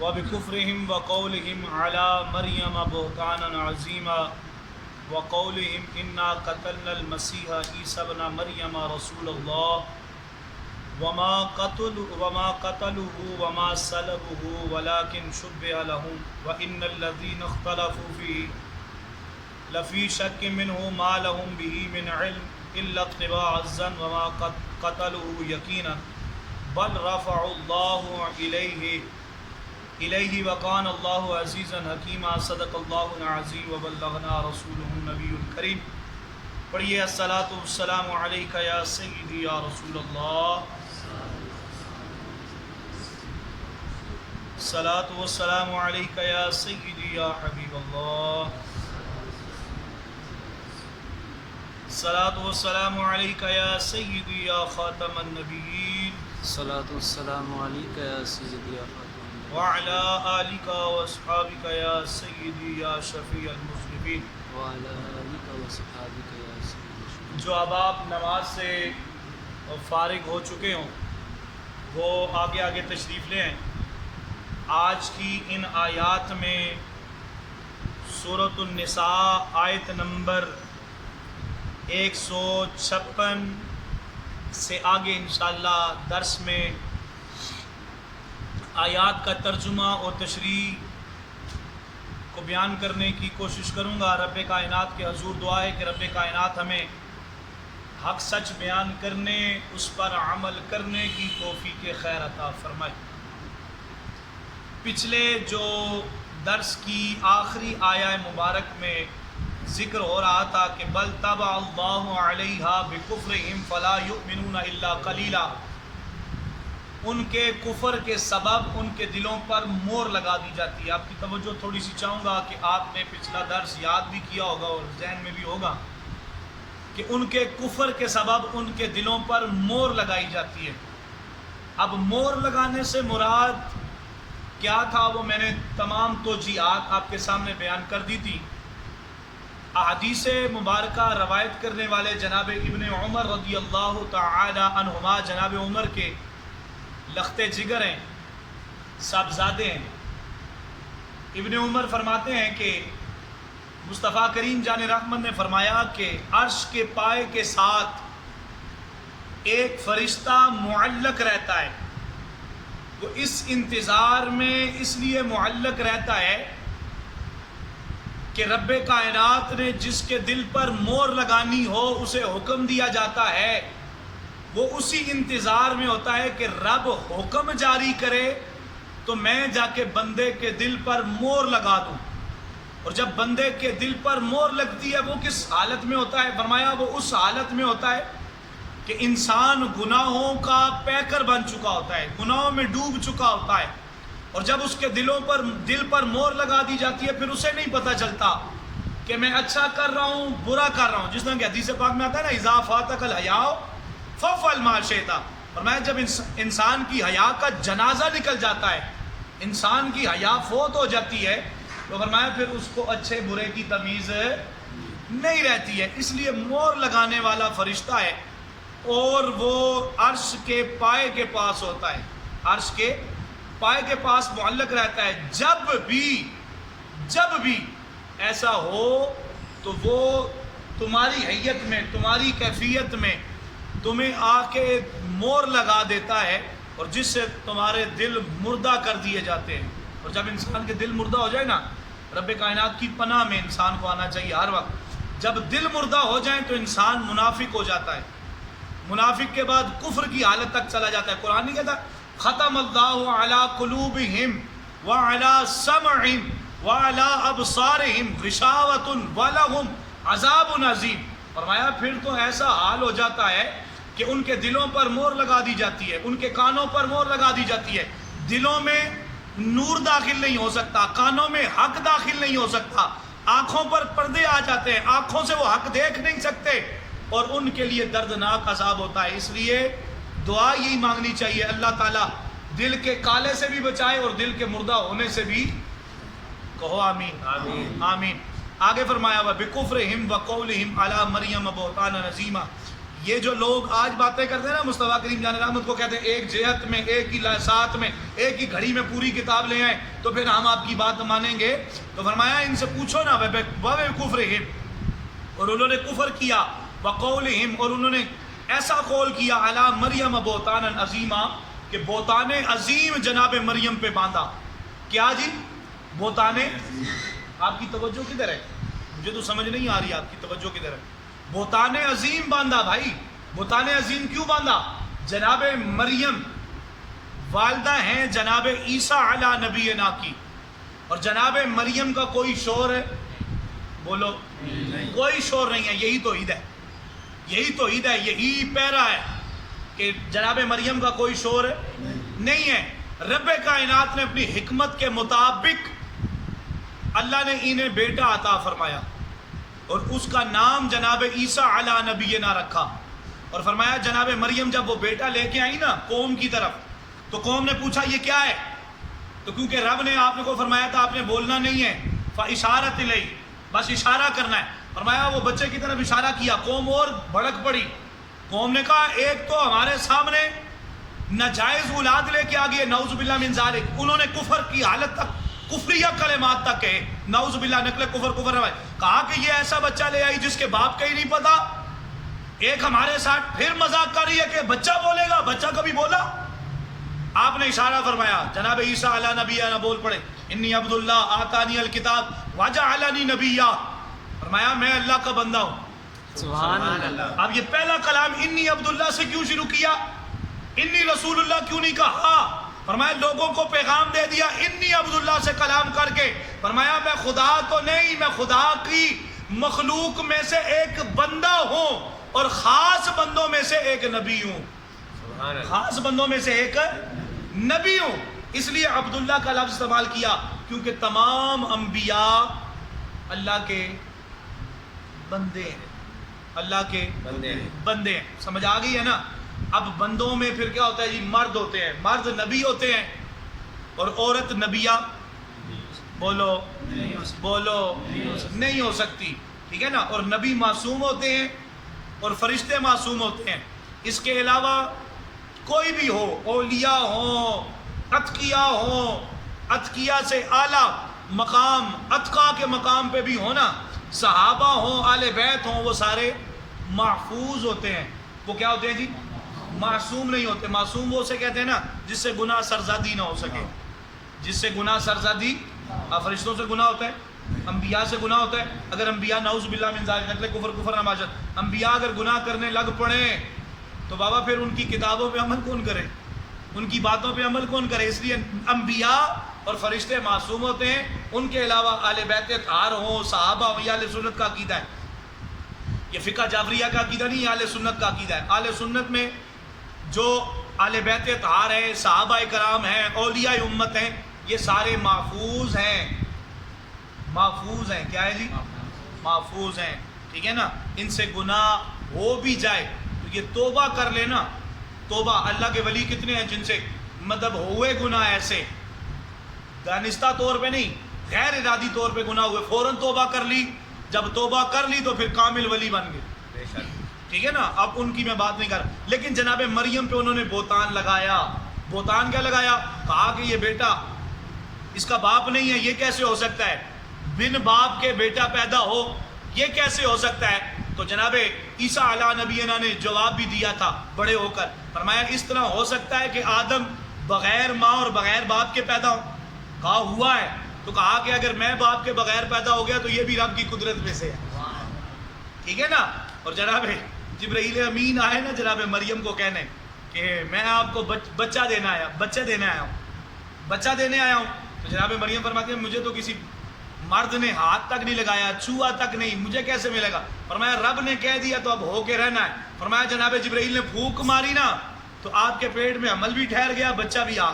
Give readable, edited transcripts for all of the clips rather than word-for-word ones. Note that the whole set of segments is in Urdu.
وبكفرهم وقولهم على مريم بهتانا عظيما وقولهم إنا قتلنا المسيح عيسى ابن مريم رسول الله وما قتلوه وما صلبوه ولكن شبه لهم وإن الذين اختلفوا فيه لفي شك منه ما لهم به من علم إلا اتباع الظن وما قتلوه يقينا بل رفع الله إليه وكان الله عزيزا حكيما صدق الله العظيم وبلغنا رسوله النبي الكريم. پڑھیے الصلاۃ والسلام علیک یا سیدی یا رسول اللہ، الصلاۃ والسلام علیک یا سیدی یا حبیب اللہ، الصلاۃ والسلام علیک یا سیدی یا خاتم النبیین، الصلاۃ والسلام علیک یا سیدی یا خاتم وعلی آلک واصحابک یا سیدی یا شفیع المذنبین. وعلی آلک واصحابک یا سیدی. جو اب آپ نماز سے فارغ ہو چکے ہوں وہ آگے آگے تشریف لے آئیں. آج کی ان آیات میں سورۃ النساء آیت نمبر 156 سے آگے انشاءاللہ درس میں آیات کا ترجمہ اور تشریح کو بیان کرنے کی کوشش کروں گا. رب کائنات کے حضور دعا ہے کہ رب کائنات ہمیں حق سچ بیان کرنے، اس پر عمل کرنے کی توفیق خیر عطا فرمائے. پچھلے جو درس کی آخری آیہ مبارک میں ذکر ہو رہا تھا کہ بل طبع اللہ علیہا بکفرہم فلا یؤمنون الا قلیلا، ان کے کفر کے سبب ان کے دلوں پر مور لگا دی جاتی ہے. آپ کی توجہ تھوڑی سی چاہوں گا کہ آپ نے پچھلا درس یاد بھی کیا ہوگا اور ذہن میں بھی ہوگا کہ ان کے کفر کے سبب ان کے دلوں پر مور لگائی جاتی ہے. اب مور لگانے سے مراد کیا تھا وہ میں نے تمام توجیہات آپ کے سامنے بیان کر دی تھی. احادیث مبارکہ روایت کرنے والے جناب ابن عمر رضی اللہ تعالی عنہما جناب عمر کے لختے جگر ہیں، صاحبزادے ہیں. ابن عمر فرماتے ہیں کہ مصطفیٰ کریم جان رحمت نے فرمایا کہ عرش کے پائے کے ساتھ ایک فرشتہ معلق رہتا ہے. وہ اس انتظار میں اس لیے معلق رہتا ہے کہ رب کائنات نے جس کے دل پر مور لگانی ہو اسے حکم دیا جاتا ہے. وہ اسی انتظار میں ہوتا ہے کہ رب حکم جاری کرے تو میں جا کے بندے کے دل پر مور لگا دوں. اور جب بندے کے دل پر مور لگتی ہے وہ کس حالت میں ہوتا ہے؟ فرمایا وہ اس حالت میں ہوتا ہے کہ انسان گناہوں کا پیکر بن چکا ہوتا ہے، گناہوں میں ڈوب چکا ہوتا ہے. اور جب اس کے دل پر مور لگا دی جاتی ہے پھر اسے نہیں پتہ چلتا کہ میں اچھا کر رہا ہوں برا کر رہا ہوں. جس طرح کہ حدیث پاک میں آتا ہے نا اذا فاتک الحیاء فافعل ما شئت. فرمایا جب انسان کی حیا کا جنازہ نکل جاتا ہے، انسان کی حیا فوت ہو جاتی ہے تو فرمایا پھر اس کو اچھے برے کی تمیز نہیں رہتی ہے. اس لیے مور لگانے والا فرشتہ ہے اور وہ عرش کے پائے کے پاس ہوتا ہے، عرش کے پائے کے پاس معلق رہتا ہے. جب بھی ایسا ہو تو وہ تمہاری حیت میں، تمہاری کیفیت میں تمہیں آ کے مور لگا دیتا ہے اور جس سے تمہارے دل مردہ کر دیے جاتے ہیں. اور جب انسان کے دل مردہ ہو جائے نا، رب کائنات کی پناہ میں انسان کو آنا چاہیے ہر وقت. جب دل مردہ ہو جائیں تو انسان منافق ہو جاتا ہے، منافق کے بعد کفر کی حالت تک چلا جاتا ہے. قرآن نہیں کہتا ختم اللہ علی قلوبہم وعلی سمعہم وعلی ابصارہم غشاوۃ ولہم عذاب عظیم. فرمایا پھر تو ایسا حال ہو جاتا ہے کہ ان کے دلوں پر مور لگا دی جاتی ہے، ان کے کانوں پر مور لگا دی جاتی ہے. دلوں میں نور داخل نہیں ہو سکتا، کانوں میں حق داخل نہیں ہو سکتا، آنکھوں پر پردے آ جاتے ہیں، آنکھوں سے وہ حق دیکھ نہیں سکتے اور ان کے لیے دردناک عذاب ہوتا ہے. اس لیے دعا یہی مانگنی چاہیے اللہ تعالیٰ دل کے کالے سے بھی بچائے اور دل کے مردہ ہونے سے بھی. کہو آمین آمین آمین. آگے فرمایا ہوا بکفرہم وقولہم علی مریم بہتانا عظیما، یہ جو لوگ آج باتیں کرتے ہیں نا مصطفیٰ کریم جان رحمت کو کہتے ہیں ایک جہت میں ایک ہی ساتھ میں ایک ہی گھڑی میں پوری کتاب لے آئیں تو پھر ہم آپ کی بات مانیں گے. تو فرمایا ان سے پوچھو نا کفرہم، اور انہوں نے کفر کیا، وقولہم، اور انہوں نے ایسا قول کیا، علی مریم بہتانا عظیما، کہ بہتان عظیم جناب مریم پہ باندھا. کیا جی؟ بہتان. آپ کی توجہ کدھر ہے؟ مجھے تو سمجھ نہیں آ رہی آپ کی توجہ کدھر ہے. بہتان عظیم باندھا بھائی. بہتان عظیم کیوں باندھا؟ جناب مریم والدہ ہیں جناب عیسیٰ علی نبینا کی، اور جناب مریم کا کوئی شور ہے؟ بولو کوئی شور نہیں ہے. یہی توحید ہے، یہی توحید ہے، یہی پیرا ہے کہ جناب مریم کا کوئی شور نہیں ہے. رب کائنات نے اپنی حکمت کے مطابق اللہ نے انہیں بیٹا عطا فرمایا، اور اس کا نام جناب عیسیٰ علی نبینا رکھا. اور فرمایا جناب مریم جب وہ بیٹا لے کے آئی نا قوم کی طرف، تو قوم نے پوچھا یہ کیا ہے؟ تو کیونکہ رب نے آپ کو فرمایا تھا آپ نے بولنا نہیں ہے، فاشارت الیہ، بس اشارہ کرنا ہے. فرمایا وہ بچے کی طرف اشارہ کیا، قوم اور بھڑک پڑی. قوم نے کہا ایک تو ہمارے سامنے ناجائز اولاد لے کے آ گئی، نعوذ باللہ من ذالک. انہوں نے کفر کی حالت تک، کفریہ کلمات تک کہے، نعوذ باللہ، نقل کفر ہے. کہا کہ یہ ایسا بچہ لے آئی جس کے باپ کا ہی نہیں پتا. ایک ہمارے ساتھ پھر مذاق کر رہی ہے کہ بچہ بولے گا، بچہ کبھی بولا؟ آپ نے اشارہ فرمایا، جناب عیسیٰ علی نبینا بول پڑے، انی عبداللہ آتانی الکتاب وجعلنی نبیا. فرمایا میں اللہ کا بندہ ہوں. سبحان اللہ. اب یہ پہلا کلام انی عبداللہ سے کیوں شروع کیا؟ انی رسول اللہ کیوں نہیں کہا؟ فرمایا لوگوں کو پیغام دے دیا انی عبداللہ سے کلام کر کے. فرمایا میں خدا تو نہیں، میں خدا کی مخلوق میں سے ایک بندہ ہوں، اور خاص بندوں میں سے ایک نبی ہوں. خاص بندوں میں سے ایک نبی ہوں. اس لیے عبداللہ کا لفظ استعمال کیا، کیونکہ تمام انبیاء اللہ کے بندے ہیں، اللہ کے بندے ہیں. سمجھ آ گئی ہے نا؟ اب بندوں میں پھر کیا ہوتا ہے جی؟ مرد ہوتے ہیں، مرد نبی ہوتے ہیں، اور عورت نبیہ بولو نہیں ہو سکتی. ٹھیک ہے نا؟ اور نبی معصوم ہوتے ہیں اور فرشتے معصوم ہوتے ہیں. اس کے علاوہ کوئی بھی ہو، اولیاء ہوں، اتقیاء ہوں، اتقیاء سے اعلیٰ مقام اتقیٰ کے مقام پہ بھی ہونا، صحابہ ہوں، اہل بیت ہوں، وہ سارے محفوظ ہوتے ہیں. وہ کیا ہوتے ہیں جی؟ معصوم نہیں ہوتے. معصوم وہ سے کہتے ہیں نا جس سے گناہ سرزادی نہ ہو سکے، جس سے گناہ سرزادی. فرشتوں سے گناہ ہوتا ہے، انبیاء سے گناہ ہوتا ہے. اگر انبیاء نعوذ باللہ من ذالک، نقل کفر نمازت، انبیاء اگر گناہ کرنے لگ پڑیں تو بابا پھر ان کی کتابوں پہ عمل کون کرے، ان کی باتوں پہ عمل کون کرے؟ اس لیے انبیاء اور فرشتے معصوم ہوتے ہیں. ان کے علاوہ اہل بیت اطہار ہوں، صحابہ ہوں. یہ اہل سنت کا عقیدہ ہے. یہ فقہ جعفریہ کا عقیدہ نہیں، اہل سنت کا عقیدہ ہے. اہل سنت میں جو اہل بیت اطہار ہیں، صحابہ کرام ہیں، اولیاء امت ہیں، یہ سارے محفوظ ہیں. محفوظ ہیں. کیا ہے جی؟ محفوظ ہیں. ٹھیک ہے نا؟ ان سے گناہ ہو بھی جائے تو یہ توبہ کر لینا. توبہ. اللہ کے ولی کتنے ہیں جن سے مطلب ہوئے گناہ ایسے دانستہ طور پہ نہیں، غیر ارادی طور پہ گناہ ہوئے، فوراً توبہ کر لی. جب توبہ کر لی تو پھر کامل ولی بن گئے. ٹھیک ہے نا؟ اب ان کی میں بات نہیں کر رہا. لیکن جناب مریم پہ انہوں نے بہتان لگایا. بہتان کیا لگایا؟ کہا کہ یہ بیٹا اس کا باپ نہیں ہے، یہ کیسے ہو سکتا ہے؟ بن باپ کے بیٹا پیدا ہو، یہ کیسے ہو سکتا ہے؟ تو جناب عیسیٰ علیہ نبینا نے جواب بھی دیا تھا بڑے ہو کر. فرمایا اس طرح ہو سکتا ہے کہ آدم بغیر ماں اور بغیر باپ کے پیدا ہو؟ کہا ہوا ہے. تو کہا کہ اگر میں باپ کے بغیر پیدا ہو گیا تو یہ بھی رب کی قدرت میں سے ہے. ٹھیک ہے نا؟ اور جناب جبرائیل امین آئے نا جناب مریم کو کہنے کہ میں آپ کو بچہ دینے آیا ہوں. تو جناب مریم فرماتی ہے مجھے تو کسی مرد نے ہاتھ تک نہیں لگایا، چھوا تک نہیں، مجھے کیسے ملے گا؟ فرمایا رب نے کہہ دیا تو اب ہو کے رہنا ہے. فرمایا جناب جبرائیل نے پھونک ماری نا تو آپ کے پیٹ میں عمل بھی ٹھہر گیا، بچہ بھی آ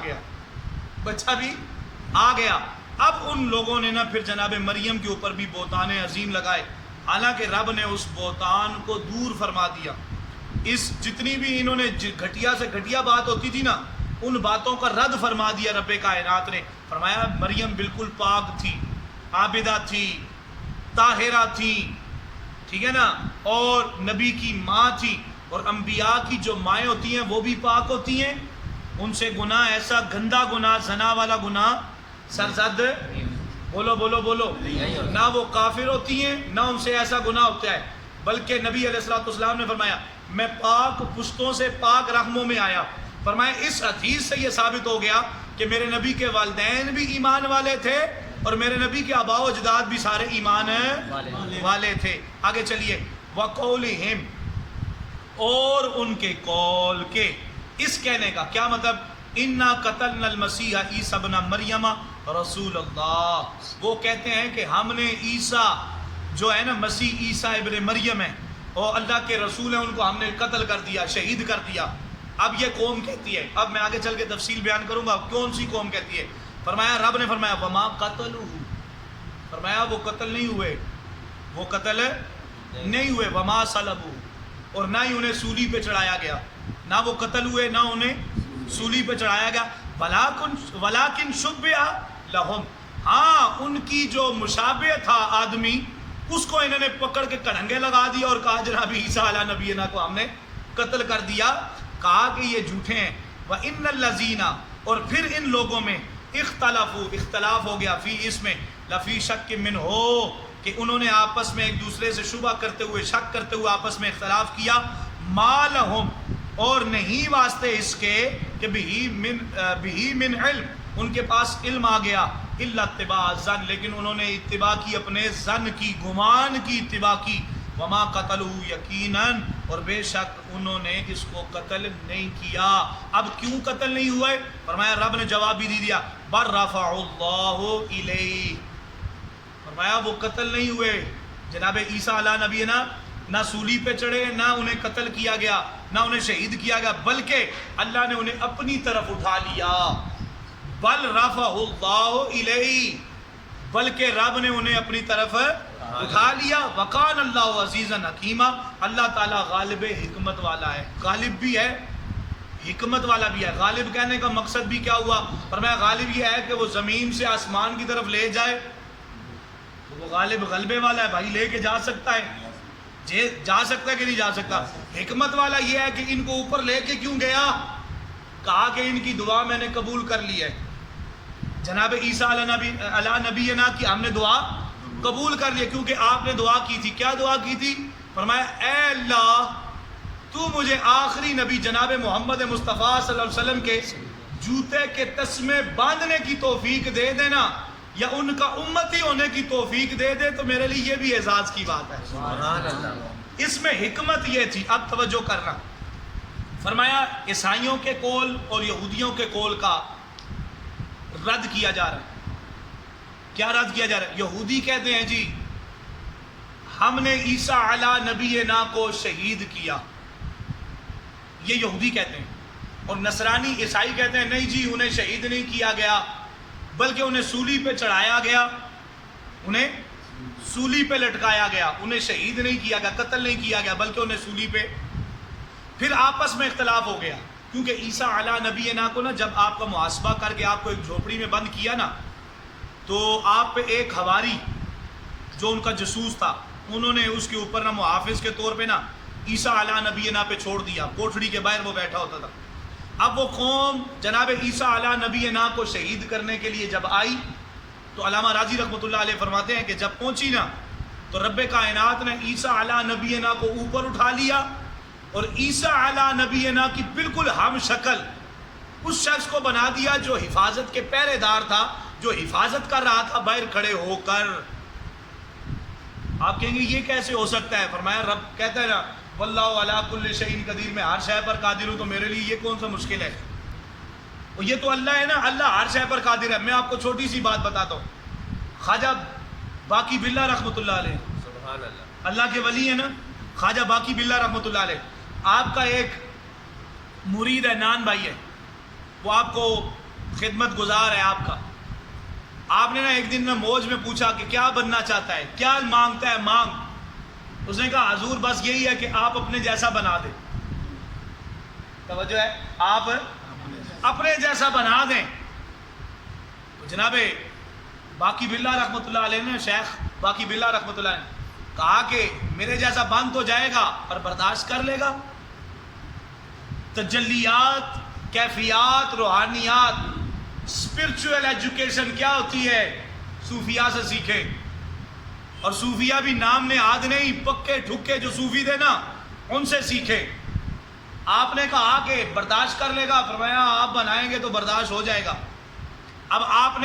گیا. اب ان لوگوں نے نا پھر جناب مریم کے اوپر بھی بہتان عظیم لگائے، حالانکہ رب نے اس بہتان کو دور فرما دیا. اس جتنی بھی انہوں نے گھٹیا سے گھٹیا بات ہوتی تھی نا، ان باتوں کا رد فرما دیا رب کائنات نے. فرمایا مریم بالکل پاک تھی، عابدہ تھی، طاہرہ تھی. ٹھیک ہے نا؟ اور نبی کی ماں تھی. اور انبیاء کی جو مائیں ہوتی ہیں وہ بھی پاک ہوتی ہیں، ان سے گناہ ایسا گندا گناہ زنا والا گناہ سرزد بولو بولو بولو نہ وہ کافر ہوتی ہیں نہ ان سے ایسا گناہ ہوتا ہے، بلکہ نبی علیہ الصلوۃ والسلام نے فرمایا میں پاک پشتوں سے پاک رحموں میں آیا۔ فرمایا اس حدیث سے یہ ثابت ہو گیا کہ میرے نبی کے والدین بھی ایمان والے تھے اور میرے نبی کے آباء و اجداد بھی سارے ایمان والے تھے۔ آگے چلیے، وَقَوْلِهِمْ، اور ان کے قول کے، اس کہنے کا کیا مطلب؟ اِنَّا قَتَلْنَا الْمَسِيحَ عِيسَى ابْنَ مَرْيَمَ رسول اللہ، وہ کہتے ہیں کہ ہم نے عیسیٰ جو ہے نا مسیح عیسیٰ ابن مریم ہے اور اللہ کے رسول ہیں، ان کو ہم نے قتل کر دیا، شہید کر دیا۔ اب یہ قوم کہتی ہے، اب میں آگے چل کے تفصیل بیان کروں گا کون سی قوم کہتی ہے۔ فرمایا رب نے فرمایا وما قتلوہ، فرمایا وہ قتل نہیں ہوئے، وہ قتل نہیں ہوئے، وما صلبوہ، اور نہ ہی انہیں سولی پہ چڑھایا گیا، نہ وہ قتل ہوئے نہ انہیں سولی پہ چڑھایا گیا، ولیکن شبہ لہم، ہاں ان کی جو مشابہ تھا آدمی اس کو انہوں نے پکڑ کے کڑنگے لگا دیا اور کہا جناب عیسیٰ علیہ نبینا کو ہم نے قتل کر دیا، کہا کہ یہ جھوٹے ہیں۔ وَإِنَّ الَّذِينَ، اور پھر ان لوگوں میں اختلافو، اختلاف ہو گیا، فی اس میں لفی شک من ہو، کہ انہوں نے آپس میں ایک دوسرے سے شبہ کرتے ہوئے شک کرتے ہوئے آپس میں اختلاف کیا، ما لہم، اور نہیں واسطے اس کے کہ بہی من علم، ان کے پاس علم آ گیا، الا اتباع الظن، لیکن انہوں نے اتباع کی اپنے ظن کی، گمان کی اتباع کی، وما قتلوا یقیناً، اور بے شک انہوں نے اس کو قتل نہیں کیا۔ اب کیوں قتل نہیں ہوئے؟ فرمایا رب نے جواب بھی دیا، بل رفع اللہ الیہ، فرمایا وہ قتل نہیں ہوئے جناب عیسیٰ علیہ نبینا، نہ سولی پہ چڑھے، نہ انہیں قتل کیا گیا، نہ انہیں شہید کیا گیا، بلکہ اللہ نے انہیں اپنی طرف اٹھا لیا، بل رفع اللہ الیہ، بلکہ رب نے انہیں اپنی طرف اٹھا لیا۔ وقان اللہ عزیزا حکیما، اللہ تعالیٰ غالب حکمت والا ہے، غالب بھی ہے حکمت والا بھی ہے۔ غالب کہنے کا مقصد بھی کیا ہوا؟ فرمایا غالب یہ ہے کہ وہ زمین سے آسمان کی طرف لے جائے، وہ غالب غلبے والا ہے بھائی، لے کے جا سکتا ہے، جا سکتا ہے کہ نہیں جا سکتا۔ حکمت والا یہ ہے کہ ان کو اوپر لے کے کیوں گیا؟ کہا کہ ان کی دعا میں نے قبول کر لی ہے، جناب عیسیٰ علیہ نبینا کی ہم نے دعا قبول کر لی، کیونکہ آپ نے دعا کی تھی۔ کیا دعا کی تھی؟ فرمایا اے اللہ تو مجھے آخری نبی جناب محمد مصطفیٰ صلی اللہ علیہ وسلم کے جوتے کے تسمے باندھنے کی توفیق دے دینا، یا ان کا امتی ہونے کی توفیق دے دے، تو میرے لیے یہ بھی اعزاز کی بات ہے۔ سبحان اللہ۔ اس میں حکمت یہ تھی، اب توجہ کرنا۔ فرمایا عیسائیوں کے قول اور یہودیوں کے قول کا رد کیا جا رہا ہے۔ کیا رد کیا جا رہا ہے؟ یہودی کہتے ہیں جی ہم نے عیسیٰ علیہ نبینا کو شہید کیا، یہ یہودی کہتے ہیں، اور نصرانی عیسائی کہتے ہیں نہیں جی انہیں شہید نہیں کیا گیا بلکہ انہیں سولی پہ چڑھایا گیا، انہیں سولی پہ لٹکایا گیا، انہیں شہید نہیں کیا گیا، قتل نہیں کیا گیا بلکہ انہیں سولی پہ۔ پھر آپس میں اختلاف ہو گیا، کیونکہ عیسیٰ علیہ نبینا کو نا جب آپ کا محاسبہ کر کے آپ کو ایک جھوپڑی میں بند کیا نا، تو آپ پہ ایک حواری جو ان کا جاسوس تھا، انہوں نے اس کے اوپر نا محافظ کے طور پہ نا عیسیٰ علیہ نبینا پہ چھوڑ دیا، کوٹھڑی کے باہر وہ بیٹھا ہوتا تھا۔ اب وہ قوم جناب عیسیٰ علیہ نبینا کو شہید کرنے کے لیے جب آئی تو علامہ راضی رحمۃ اللہ علیہ فرماتے ہیں کہ جب پہنچی نا تو رب کائنات نے عیسیٰ علیہ نبینا کو اوپر اٹھا لیا اور عیسیٰ علیہ نبینا کی بالکل ہم شکل اس شخص کو بنا دیا جو حفاظت کے پہرے دار تھا، جو حفاظت کر رہا تھا باہر کھڑے ہو کر۔ آپ کہیں گے یہ کیسے ہو سکتا ہے؟ فرمایا رب کہتا ہے نا واللہ علی کل شیء قدیر، میں ہر شے پر قادر ہوں، تو میرے لیے یہ کون سا مشکل ہے؟ اور یہ تو اللہ ہے نا، اللہ ہر شے پر قادر ہے۔ میں آپ کو چھوٹی سی بات بتاتا ہوں، خواجہ باقی باللہ رحمۃ اللہ علیہ، سبحان اللہ، اللہ کے ولی ہے نا خواجہ باقی باللہ رحمۃ اللہ علیہ، آپ کا ایک مرید ہے، نان بھائی ہے، وہ آپ کو خدمت گزار ہے آپ کا۔ آپ نے نا ایک دن میں موج میں پوچھا کہ کیا بننا چاہتا ہے، کیا مانگتا ہے مانگ۔ اس نے کہا حضور بس یہی ہے کہ آپ اپنے جیسا بنا دیں۔ توجہ ہے، آپ اپنے جیسا بنا دیں۔ تو جناب باقی باللہ رحمۃ اللہ علیہ نے، شیخ باقی باللہ رحمۃ اللہ نے کہا کہ میرے جیسا بن تو جائے گا پر برداشت کر لے گا۔ تجلیات، کیفیات، روحانیات، اسپرچول ایجوکیشن کیا ہوتی ہے؟ صوفیاء سے سیکھیں. اور صوفیاء بھی نام نے آد نہیں، پکے ٹھکے جو صوفی تھے نا ان سے سیکھیں. آپ نے کہا کہ برداشت کر لے گا، فرمایا آپ بنائیں گے تو برداشت ہو جائے گا. اب آپ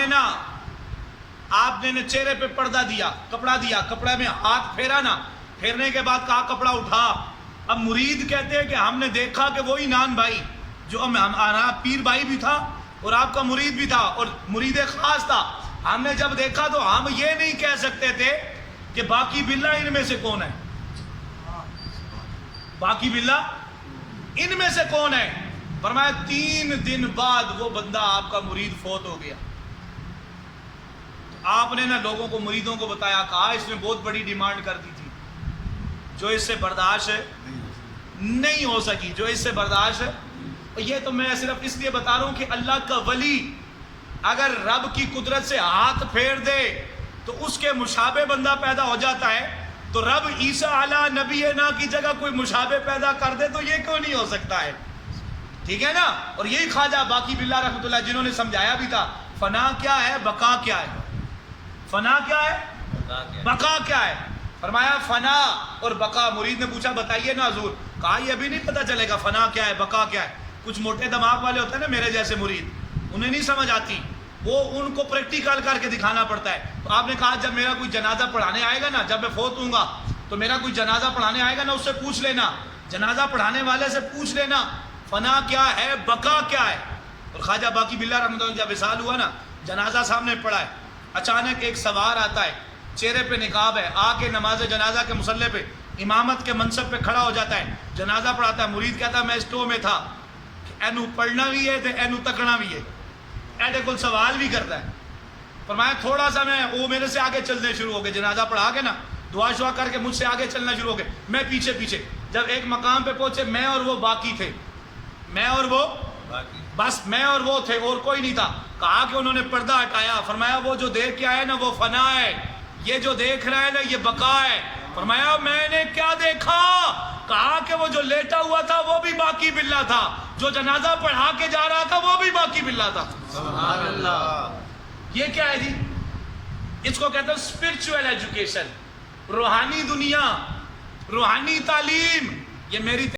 نے چہرے پہ پردہ دیا، کپڑا دیا، کپڑے میں ہاتھ پھیرا نا، پھیرنے کے بعد کہا کپڑا اٹھا. اب مرید کہتے ہیں کہ ہم نے دیکھا کہ وہی نان بھائی جو ہمارا پیر بھائی بھی تھا اور آپ کا مرید بھی تھا اور مرید خاص تھا، ہم نے جب دیکھا تو ہم یہ نہیں کہہ سکتے تھے کہ باقی باللہ ان میں سے کون ہے، باقی باللہ ان میں سے کون ہے. فرمایا 3 دن بعد وہ بندہ آپ کا مرید فوت ہو گیا. آپ نے نا لوگوں کو، مریدوں کو بتایا، کہا اس نے بہت بڑی ڈیمانڈ کر دی تھی جو اس سے برداشت نہیں ہو سکی، جو اس سے برداشت. یہ تو میں صرف اس لیے بتا رہا ہوں کہ اللہ کا ولی اگر رب کی قدرت سے ہاتھ پھیر دے تو اس کے مشابہ بندہ پیدا ہو جاتا ہے. تو رب عیسیٰ علیہ نبینا کی جگہ کوئی مشابہ پیدا کر دے تو یہ کیوں نہیں ہو سکتا ہے؟ ٹھیک ہے نا. اور یہی خواجہ باقی باللہ رحمۃ اللہ جنہوں نے سمجھایا بھی تھا فنا کیا ہے، بقا کیا ہے. فنا کیا ہے، بقا کیا ہے. فرمایا فنا اور بقا. مرید نے پوچھا بتائیے نا حضور. کہا یہ ابھی نہیں پتہ چلے گا فنا کیا ہے، بقا کیا ہے. کچھ موٹے دماغ والے ہوتے ہیں نا میرے جیسے مرید، انہیں نہیں سمجھ آتی، وہ ان کو پریکٹیکل کر کے دکھانا پڑتا ہے. تو آپ نے کہا جب میرا کوئی جنازہ پڑھانے آئے گا نا، جب میں فوت ہوں گا تو میرا کوئی جنازہ پڑھانے آئے گا نا، اس سے پوچھ لینا، جنازہ پڑھانے والے سے پوچھ لینا فنا کیا ہے، بقا کیا ہے. اور خواجہ باقی باللہ رحمۃ اللہ جب وصال ہوا نا، جنازہ سامنے پڑا ہے، اچانک ایک سوار آتا ہے، چہرے پہ نقاب ہے، آ کے نماز جنازہ کے مصلی پہ امامت کے منصب پہ کھڑا ہو جاتا ہے، جنازہ پڑھاتا ہے. مرید کہتا ہے میں اسٹو میں تھا، اینو پڑھنا بھی ہے تے اینو تکنا بھی ہے، ایڈے کل سوال بھی کرتا ہے. فرمایا تھوڑا سا میں وہ میرے سے آگے چلنے شروع ہو گئے، جنازہ پڑھا کے نا دعا شعا کر کے مجھ سے آگے چلنا شروع ہو گئے، میں پیچھے پیچھے. جب ایک مقام پہ پہنچے میں اور وہ باقی تھے، میں اور وہ بس میں اور وہ تھے اور کوئی نہیں تھا. کہا کہ انہوں نے پردہ ہٹایا. فرمایا وہ جو دیکھ کے آئے نا وہ فنا ہے، یہ جو دیکھ رہا ہے نا یہ بقا ہے. فرمایا میں نے کیا دیکھا؟ کہا کہ وہ جو لیٹا ہوا تھا وہ بھی باقی باللہ تھا، جو جنازہ پڑھا کے جا رہا تھا وہ بھی باقی باللہ تھا. سبحان اللہ. یہ کیا ہے جی؟ اس کو کہتے ہیں اسپرچول ایجوکیشن، روحانی دنیا، روحانی تعلیم. یہ میری